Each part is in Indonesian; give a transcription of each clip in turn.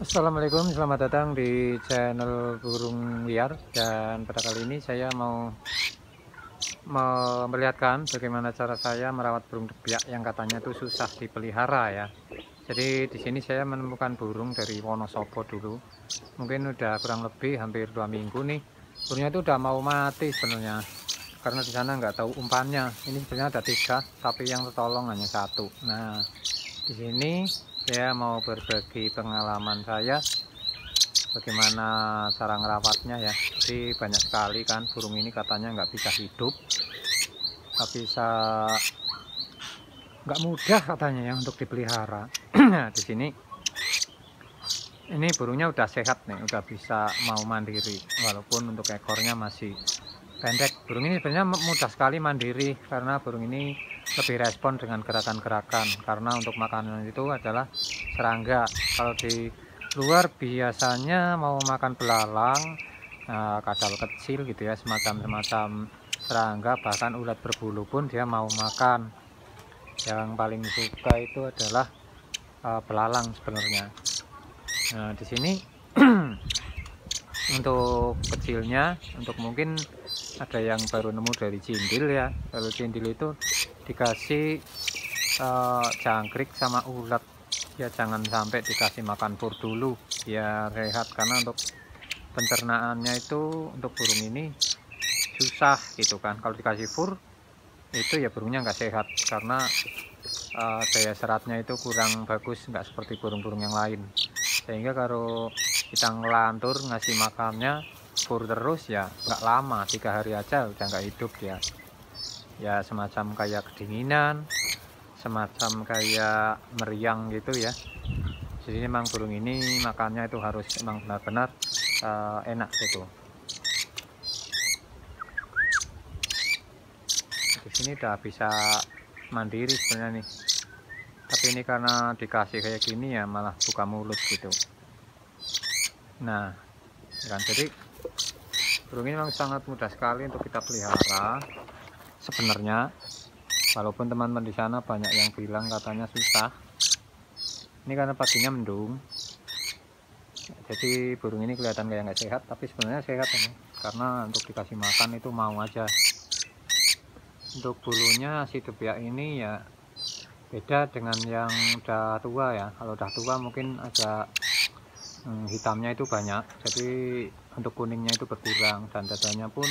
Assalamualaikum, selamat datang di channel burung liar. Dan pada kali ini saya mau memperlihatkan bagaimana cara saya merawat burung debiak yang katanya itu susah dipelihara ya. Jadi di sini saya menemukan burung dari Wonosobo dulu. Mungkin udah kurang lebih hampir 2 minggu nih. Burungnya itu udah mau mati sebenarnya. Karena di sana nggak tahu umpannya. Ini sebenarnya ada 3, tapi yang tertolong hanya 1. Nah, di sini saya mau berbagi pengalaman saya bagaimana cara ngerawatnya ya. Jadi banyak sekali kan burung ini katanya nggak bisa hidup, nggak mudah katanya ya untuk dipelihara. Nah, di sini ini burungnya udah sehat nih, udah bisa mau mandiri, walaupun untuk ekornya masih pendek. Burung ini sebenarnya mudah sekali mandiri karena burung ini lebih respon dengan gerakan-gerakan, karena untuk makanan itu adalah serangga. Kalau di luar biasanya mau makan belalang, kadal kecil gitu ya, semacam serangga, bahkan ulat berbulu pun dia mau makan. Yang paling suka itu adalah belalang sebenarnya. Nah, di sini untuk kecilnya, untuk mungkin ada yang baru nemu dari cindil ya. Kalau cindil itu dikasih jangkrik sama ulat ya, jangan sampai dikasih makan pur dulu biar rehat, karena untuk pencernaannya itu untuk burung ini susah gitu kan. Kalau dikasih fur itu ya burungnya nggak sehat, karena daya seratnya itu kurang bagus, nggak seperti burung-burung yang lain. Sehingga kalau kita ngelantur ngasih makannya fur terus ya nggak lama, 3 hari aja udah nggak hidup dia ya. Semacam kayak kedinginan, semacam kayak meriang gitu ya. Jadi memang burung ini makannya itu harus memang benar-benar enak gitu. Di sini udah bisa mandiri sebenarnya nih, tapi ini karena dikasih kayak gini ya malah buka mulut gitu. Nah kan, jadi burung ini memang sangat mudah sekali untuk kita pelihara sebenarnya, walaupun teman-teman di sana banyak yang bilang katanya susah. Ini karena paginya mendung, jadi burung ini kelihatan kayak nggak sehat, tapi sebenarnya sehat ini, karena untuk dikasih makan itu mau aja. Untuk bulunya si debiak ini ya beda dengan yang udah tua ya. Kalau udah tua mungkin agak hitamnya itu banyak, jadi untuk kuningnya itu berkurang, dan dadanya pun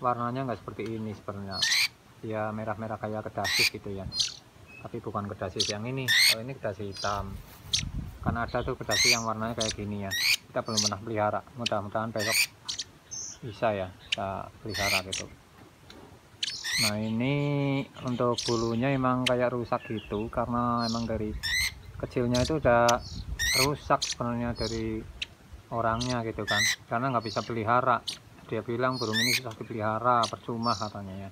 warnanya nggak seperti ini sebenarnya. Ya merah-merah kayak kedasis gitu ya, tapi bukan kedasis yang ini. Kalau ini kedasis hitam, kan ada tuh kedasis yang warnanya kayak gini ya. Kita belum pernah pelihara, mudah-mudahan besok bisa ya, kita pelihara gitu. Nah, ini untuk bulunya emang kayak rusak gitu, karena emang dari kecilnya itu udah rusak sebenarnya dari orangnya gitu kan, karena nggak bisa pelihara. Dia bilang burung ini susah dipelihara, percuma katanya ya.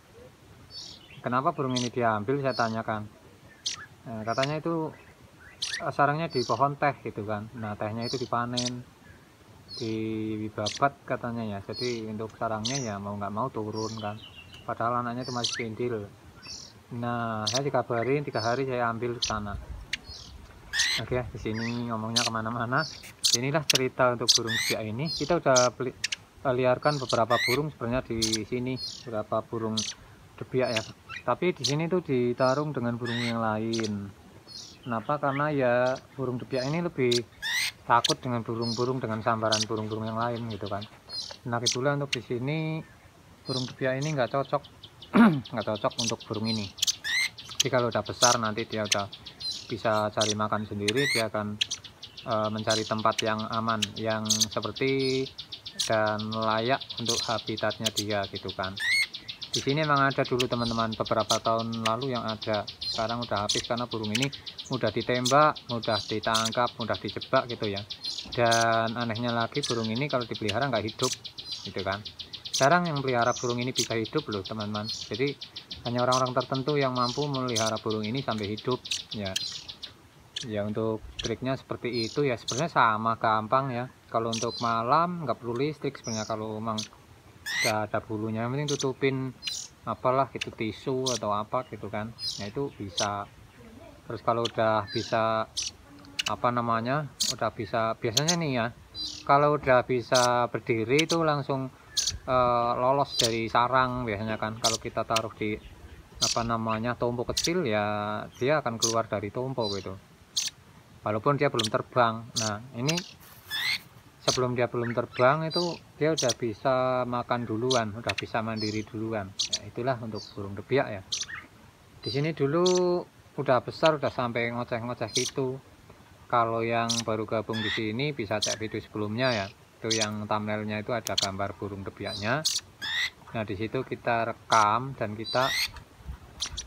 Kenapa burung ini diambil, saya tanyakan. Nah, katanya itu sarangnya di pohon teh gitu kan. Nah, tehnya itu dipanen, dibabat katanya ya. Jadi untuk sarangnya ya mau nggak mau turun kan, padahal anaknya itu masih cindil. Nah, saya dikabarin 3 hari saya ambil ke sana. Oke, di sini ngomongnya kemana-mana. Inilah cerita untuk burung debiak ini. Kita udah liarkan beberapa burung sebenarnya di sini, beberapa burung debiak ya. Tapi di sini tuh ditarung dengan burung yang lain. Kenapa? Karena ya burung debiak ini lebih takut dengan burung-burung, dengan sambaran burung-burung yang lain gitu kan. Nah, itulah untuk di sini burung debiak ini nggak cocok, nggak cocok untuk burung ini. Jadi kalau udah besar nanti dia udah bisa cari makan sendiri, dia akan mencari tempat yang aman, yang seperti dan layak untuk habitatnya dia gitu kan. Di sini memang ada dulu teman-teman, beberapa tahun lalu yang ada, sekarang udah habis karena burung ini mudah ditembak, mudah ditangkap, mudah dijebak gitu ya. Dan anehnya lagi, burung ini kalau dipelihara nggak hidup gitu kan. Jarang yang pelihara burung ini bisa hidup loh teman-teman. Jadi hanya orang-orang tertentu yang mampu melihara burung ini sampai hidup ya. Ya untuk triknya seperti itu ya, sebenarnya sama gampang ya. Kalau untuk malam nggak perlu listrik sebenarnya, kalau memang udah ada bulunya, yang penting tutupin apalah gitu, tisu atau apa gitu kan. Nah itu bisa. Terus kalau udah bisa apa namanya, udah bisa, biasanya nih ya, kalau udah bisa berdiri itu langsung lolos dari sarang biasanya kan. Kalau kita taruh di apa namanya tompo kecil ya, dia akan keluar dari tompo gitu, walaupun dia belum terbang. Nah ini sebelum dia belum terbang itu dia udah bisa makan duluan, udah bisa mandiri duluan. Ya, itulah untuk burung debiak ya. Di sini dulu udah besar, udah sampai ngoceh-ngoceh gitu. Kalau yang baru gabung di sini bisa cek video sebelumnya ya. Itu yang thumbnailnya itu ada gambar burung debiaknya. Nah di situ kita rekam dan kita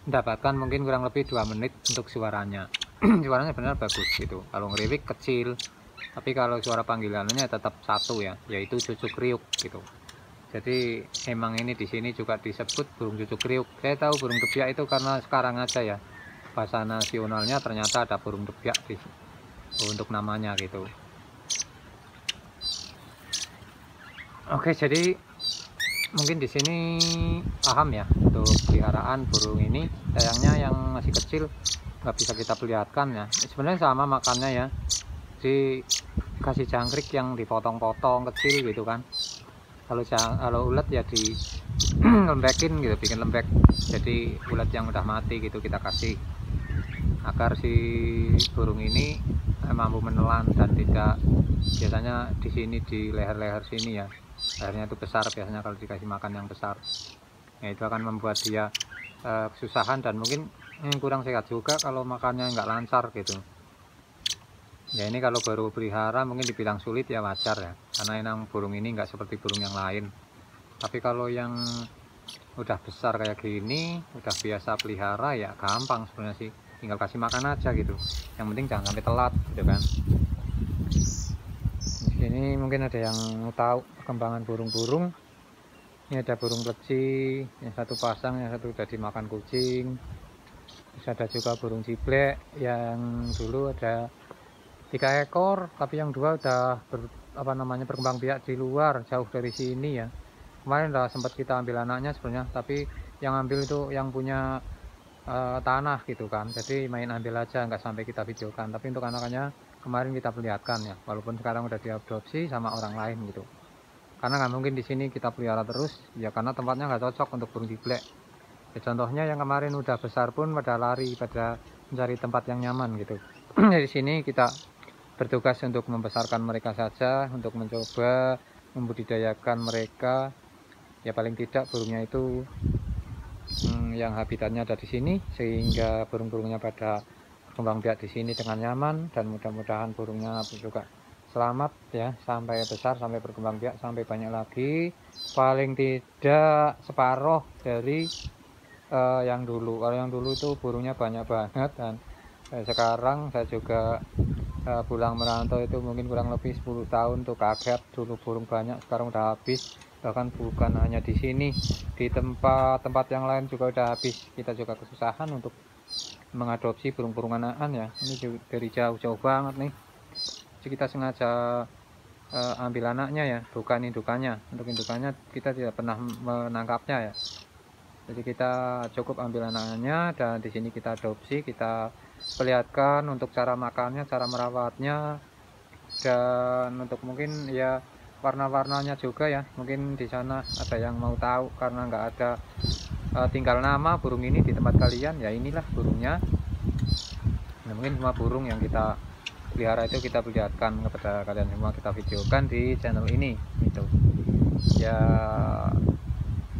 mendapatkan mungkin kurang lebih 2 menit untuk suaranya. Suaranya benar bagus gitu. Kalau ngeriwik kecil, tapi kalau suara panggilannya tetap satu ya, yaitu cucuk kriuk gitu. Jadi emang ini di sini juga disebut burung cucuk kriuk. Saya tahu burung debiak itu karena sekarang aja ya, bahasa nasionalnya ternyata ada burung debiak untuk namanya gitu. Oke, jadi mungkin di sini paham ya untuk peliharaan burung ini. Sayangnya yang masih kecil nggak bisa kita perlihatkan ya. Sebenarnya sama makannya ya, dikasih jangkrik yang dipotong-potong kecil gitu kan. Kalau ulat ya di lembekin gitu, bikin lembek. Jadi ulat yang udah mati gitu kita kasih, agar si burung ini mampu menelan dan tidak, biasanya di sini di leher-leher sini ya, lehernya itu besar biasanya kalau dikasih makan yang besar. Nah itu akan membuat dia kesusahan dan mungkin kurang sehat juga kalau makannya nggak lancar gitu. Ya ini kalau baru pelihara mungkin dibilang sulit ya wajar ya, karena emang burung ini nggak seperti burung yang lain. Tapi kalau yang udah besar kayak gini, udah biasa pelihara ya gampang sebenarnya sih, tinggal kasih makan aja gitu. Yang penting jangan sampai telat gitu kan. Di sini mungkin ada yang mau tahu perkembangan burung-burung. Ini ada burung pleci, yang satu pasang, yang satu udah dimakan kucing. Terus ada juga burung ciblek yang dulu ada 3 ekor, tapi yang 2 udah berkembang biak di luar, jauh dari sini ya. Kemarin udah sempat kita ambil anaknya sebenarnya, tapi yang ambil itu yang punya tanah gitu kan. Jadi main ambil aja, nggak sampai kita videokan. Tapi untuk anakannya kemarin kita perlihatkan ya, walaupun sekarang udah diadopsi sama orang lain gitu. Karena nggak mungkin di sini kita pelihara terus ya, karena tempatnya nggak cocok untuk burung ciblek. Ya, contohnya yang kemarin udah besar pun pada lari, pada mencari tempat yang nyaman gitu. Di sini kita bertugas untuk membesarkan mereka saja, untuk mencoba membudidayakan mereka. Ya paling tidak burungnya itu yang habitatnya ada di sini, sehingga burung-burungnya pada berkembang biak di sini dengan nyaman, dan mudah-mudahan burungnya juga selamat ya sampai besar, sampai berkembang biak, sampai banyak lagi. Paling tidak separuh dari yang dulu. Kalau yang dulu itu burungnya banyak banget, dan sekarang saya juga pulang merantau itu mungkin kurang lebih 10 tahun tuh kaget, dulu burung banyak sekarang udah habis. Bahkan bukan hanya di sini, di tempat-tempat yang lain juga udah habis. Kita juga kesusahan untuk mengadopsi burung-burung anakan ya. Ini dari jauh-jauh banget nih. Jadi kita sengaja ambil anaknya ya, bukan indukannya. Untuk indukannya kita tidak pernah menangkapnya ya. Jadi kita cukup ambil anaknya, dan di sini kita adopsi, kita perlihatkan untuk cara makannya, cara merawatnya, dan untuk mungkin ya warna-warnanya juga ya. Mungkin di sana ada yang mau tahu, karena nggak ada tinggal nama burung ini di tempat kalian ya, inilah burungnya. Nah, mungkin semua burung yang kita pelihara itu kita perlihatkan kepada kalian semua, kita videokan di channel ini gitu ya.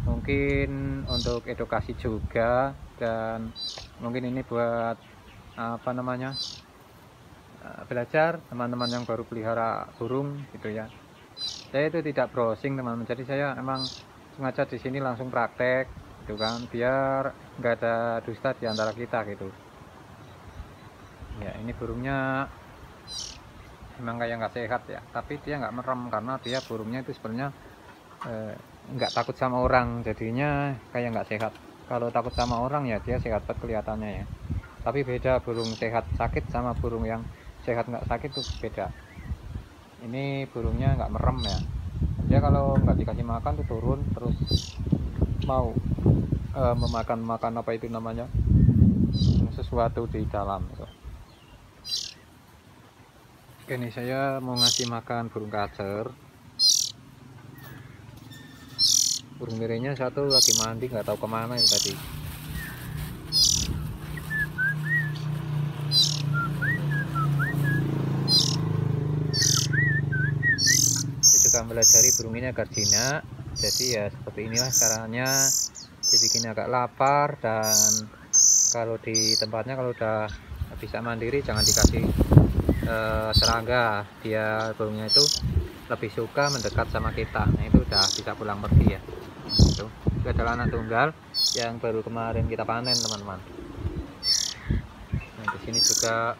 Mungkin untuk edukasi juga, dan mungkin ini buat apa namanya, belajar teman-teman yang baru pelihara burung gitu ya. Saya itu tidak browsing teman-teman, jadi saya emang sengaja di sini langsung praktek gitu kan, biar nggak ada dusta di antara kita gitu ya. Ini burungnya emang kayak nggak sehat ya, tapi dia nggak merem karena dia burungnya itu sebenarnya nggak takut sama orang, jadinya kayak nggak sehat. Kalau takut sama orang ya dia sehat banget kelihatannya ya, tapi beda burung sehat sakit sama burung yang sehat nggak sakit tuh beda. Ini burungnya nggak merem ya, dia kalau nggak dikasih makan tuh turun terus mau memakan apa itu namanya, sesuatu di dalam gitu. Oke nih, saya mau ngasih makan burung kacer. Burung mirenya satu lagi mandi, nggak tahu kemana itu tadi. Saya juga mempelajari burung ini agar jinak. Jadi ya seperti inilah caranya, dibikin agak lapar. Dan kalau di tempatnya kalau udah bisa mandiri, jangan dikasih serangga. Dia burungnya itu lebih suka mendekat sama kita. Nah itu udah bisa pulang pergi ya. Itu adalah anak tunggal yang baru kemarin kita panen teman-teman. Nah di sini juga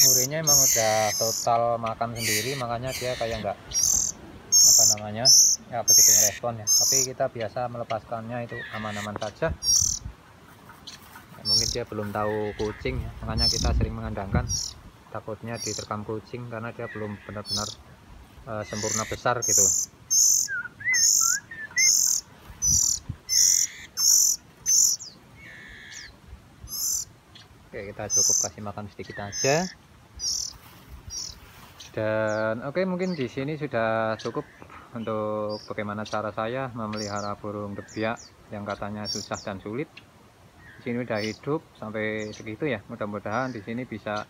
murinnya emang udah total makan sendiri, makanya dia kayak nggak apa namanya ya begitu merespon ya. Tapi kita biasa melepaskannya itu aman-aman saja. Ya, mungkin dia belum tahu kucing ya, makanya kita sering mengandangkan takutnya diterkam kucing karena dia belum benar-benar sempurna besar gitu. Oke, kita cukup kasih makan sedikit aja. Dan oke, mungkin di sini sudah cukup untuk bagaimana cara saya memelihara burung debiak yang katanya susah dan sulit. Di sini udah hidup sampai segitu ya. Mudah-mudahan di sini bisa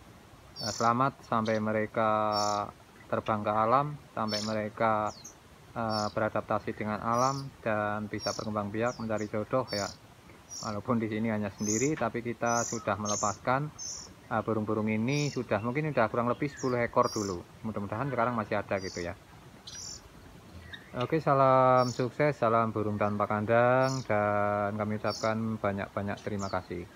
selamat sampai mereka terbang ke alam, sampai mereka beradaptasi dengan alam dan bisa berkembang biak mencari jodoh ya. Walaupun di sini hanya sendiri, tapi kita sudah melepaskan burung-burung ini mungkin sudah kurang lebih 10 ekor dulu. Mudah-mudahan sekarang masih ada gitu ya. Oke, salam sukses, salam burung tanpa kandang, dan kami ucapkan banyak-banyak terima kasih.